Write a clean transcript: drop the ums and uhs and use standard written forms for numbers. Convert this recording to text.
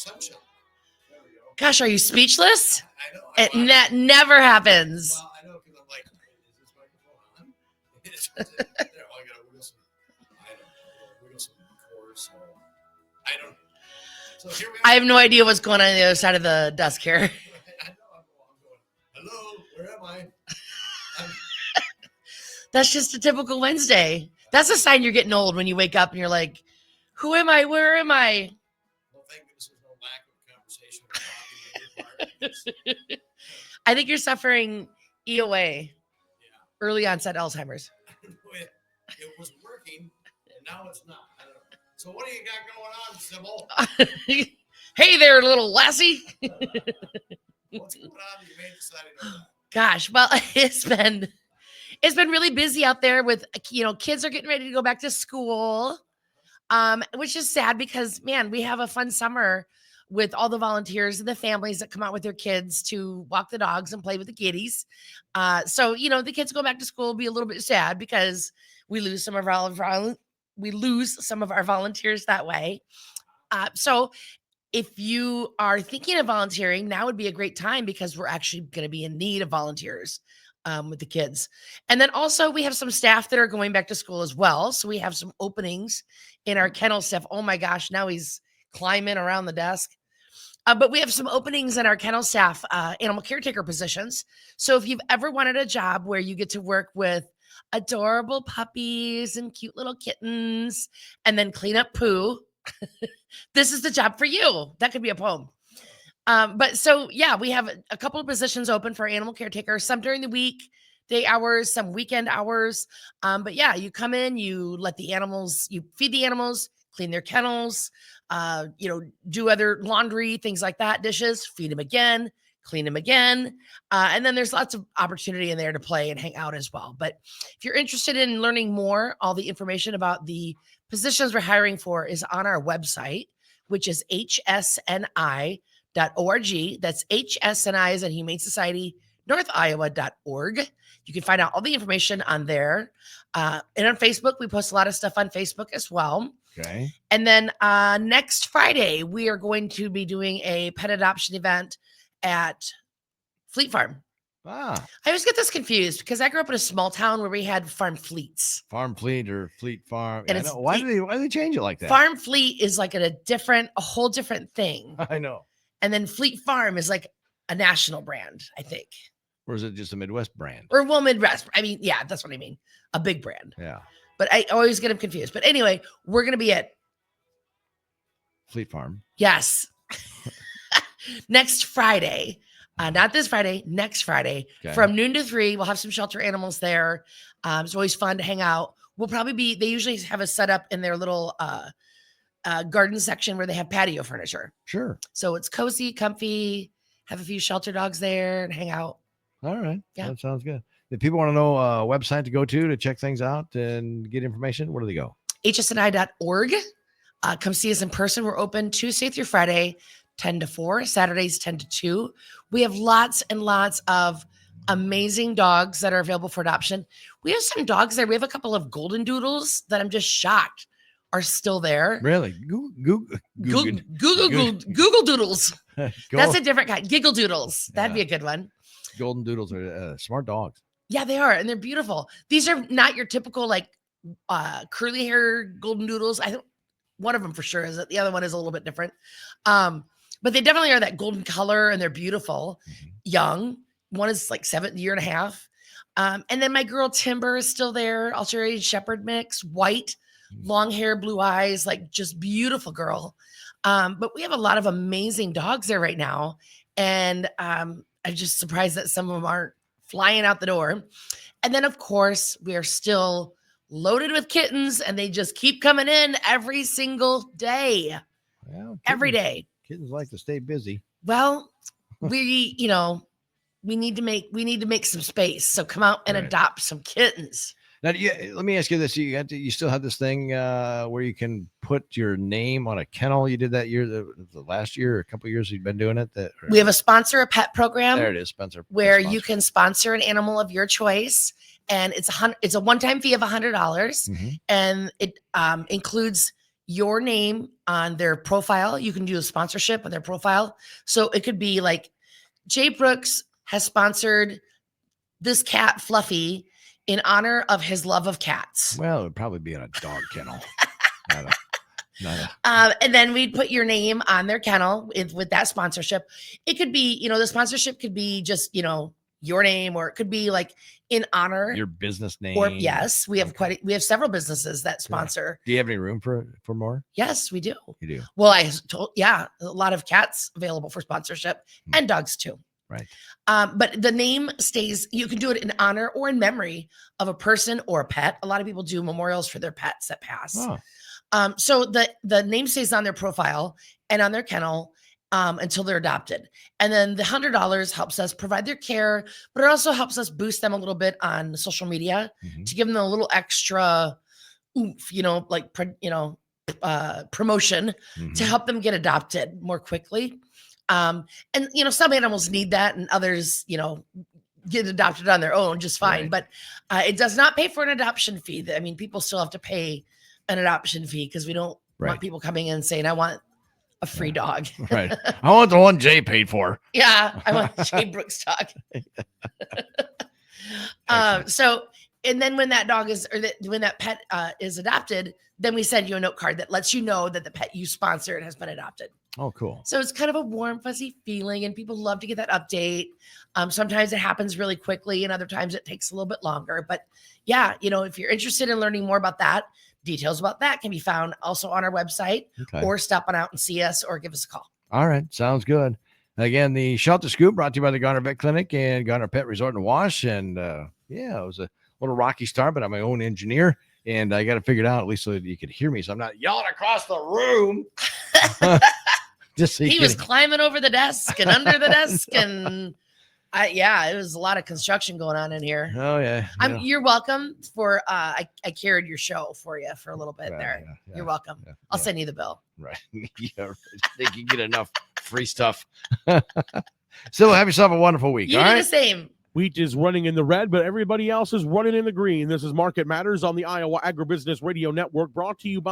Sunshine. There we go. Gosh, are you speechless? I know. It never happens. Well, I know because I'm like, is this microphone on? There, I gotta wiggle some. I don't know. Wiggle some cords. So I don't know. So here we are. I have no idea what's going on the other side of the desk here. I know. I'm going. Hello, where am I? That's just a typical Wednesday. That's a sign you're getting old when you wake up and you're like, who am I? Where am I? Well, thank goodness there's no lack of conversation or talking. I think you're suffering EOA, Yeah. early onset Alzheimer's. It was working, and now it's not. I don't know. So what do you got going on, Sybil? Hey there, little lassie. What's going on? You may decide to know that. Gosh, well, it's been really busy out there with, kids are getting ready to go back to school, which is sad because, man, we have a fun summer with all the volunteers and the families that come out with their kids to walk the dogs and play with the kitties. So, the kids go back to school will be a little bit sad because we lose some of our volunteers that way. So if you are thinking of volunteering, now would be a great time because we're actually going to be in need of volunteers with the kids. And then also we have some staff that are going back to school as well. So we have some openings in our kennel staff. Oh my gosh, now he's climbing around the desk. But we have some openings in our kennel staff, animal caretaker positions. So if you've ever wanted a job where you get to work with adorable puppies and cute little kittens and then clean up poo, this is the job for you. That could be a poem. But so, yeah, we have a couple of positions open for animal caretakers, some during the week, day hours, some weekend hours. But yeah, you come in, you let the animals, you feed the animals, clean their kennels, do other laundry, things like that, dishes, feed them again, clean them again. And then there's lots of opportunity in there to play and hang out as well. But if you're interested in learning more, all the information about the positions we're hiring for is on our website, which is hsni.org. That's HSNI as in Humane Society, NorthIowa.org. You can find out all the information on there. And on Facebook, we post a lot of stuff on Facebook as well. Okay. And then next Friday, we are going to be doing a pet adoption event at Fleet Farm. I always get this confused because I grew up in a small town where we had farm fleets. Farm Fleet or Fleet Farm. And why do they change it like that? Farm Fleet is like a whole different thing. I know. And then Fleet Farm is like a national brand, I think. Or is it just a Midwest brand? Or Midwest. I mean, yeah, that's what I mean. A big brand. Yeah. But I always get them confused. But anyway, we're going to be at Fleet Farm. Yes. Next Friday. Not this Friday, next Friday, from noon to 3. We'll have some shelter animals there. It's always fun to hang out. They usually have a setup in their little garden section where they have patio furniture. Sure. So it's cozy, comfy, have a few shelter dogs there and hang out. All right. Yeah. That sounds good. If people want to know a website to go to check things out and get information, where do they go? hsni.org. Come see us in person. We're open Tuesday through Friday, 10 to 4, Saturdays 10 to 2. We have lots and lots of amazing dogs that are available for adoption. We have some dogs there. We have a couple of golden doodles that I'm just shocked are still there. Really? Google doodles. That's a different kind. Giggle doodles. That'd be a good one. Golden doodles are smart dogs. Yeah, they are. And they're beautiful. These are not your typical curly hair golden doodles. I think one of them for sure is. The other one is a little bit different. But they definitely are that golden color and they're beautiful. Mm-hmm. Young. One is like 7 year and a half. And then my girl Timber is still there. Australian Shepherd mix, white, long hair, blue eyes, like just beautiful girl. But we have a lot of amazing dogs there right now. And I'm just surprised that some of them aren't flying out the door. And then, of course, we are still loaded with kittens and they just keep coming in every single day. Well, every day. Kittens like to stay busy. Well, we need to make some space. So come out and adopt some kittens. Now, let me ask you this: you still have this thing where you can put your name on a kennel? You did that year, the last year, or a couple of years you've been doing it. We have a sponsor a pet program. There it is, Spencer. Where you can sponsor an animal of your choice, and it's a one-time fee of $100, and it includes your name on their profile. You can do a sponsorship on their profile. So it could be like Jay Brooks has sponsored this cat Fluffy in honor of his love of cats. Well, it would probably be in a dog kennel. Not a, And then we'd put your name on their kennel with that sponsorship. It could be, the sponsorship could be just, your name, or it could be like in honor. your business name. Or yes, we have Okay. we have several businesses that sponsor. Do you have any room for more? Yes, we do. You do. Well, a lot of cats available for sponsorship and dogs too. Right. But the name stays, you can do it in honor or in memory of a person or a pet. A lot of people do memorials for their pets that pass. Oh, So the name stays on their profile and on their kennel until they're adopted. And then the $100 helps us provide their care, but it also helps us boost them a little bit on social media mhm. to give them a little extra oomph, promotion to Mhm. help them get adopted more quickly. And some animals need that, and others, get adopted on their own just fine. Right. But it does not pay for an adoption fee. I mean, people still have to pay an adoption fee because we don't Right. want people coming in saying, "I want a free dog." Right. I want the one Jay paid for. Yeah, I want Jay Brooks dog. Excellent. And then when that dog is, when that pet is adopted, then we send you a note card that lets you know that the pet you sponsored has been adopted. Oh, cool. So it's kind of a warm, fuzzy feeling, and people love to get that update. Sometimes it happens really quickly, and other times it takes a little bit longer. But yeah, if you're interested in learning more about that, details about that can be found also on our website, Okay. or stop on out and see us, or give us a call. All right. Sounds good. Again, the Shelter Scoop brought to you by the Garner Vet Clinic and Garner Pet Resort and Wash. And it was a little rocky start, but I'm my own engineer, and I got to figure it out at least so that you could hear me. So I'm not yelling across the room. Just so you He can- was climbing over the desk and under the desk, and it was a lot of construction going on in here. Oh, yeah. You're welcome for I carried your show for you for a little bit Well, there. yeah, You're welcome. yeah, I'll yeah. send you the bill. Right. Yeah. I think you get enough free stuff. So have yourself a wonderful week. You all do right. the same. Wheat is running in the red, but everybody else is running in the green. This is Market Matters on the Iowa Agribusiness Radio Network, brought to you by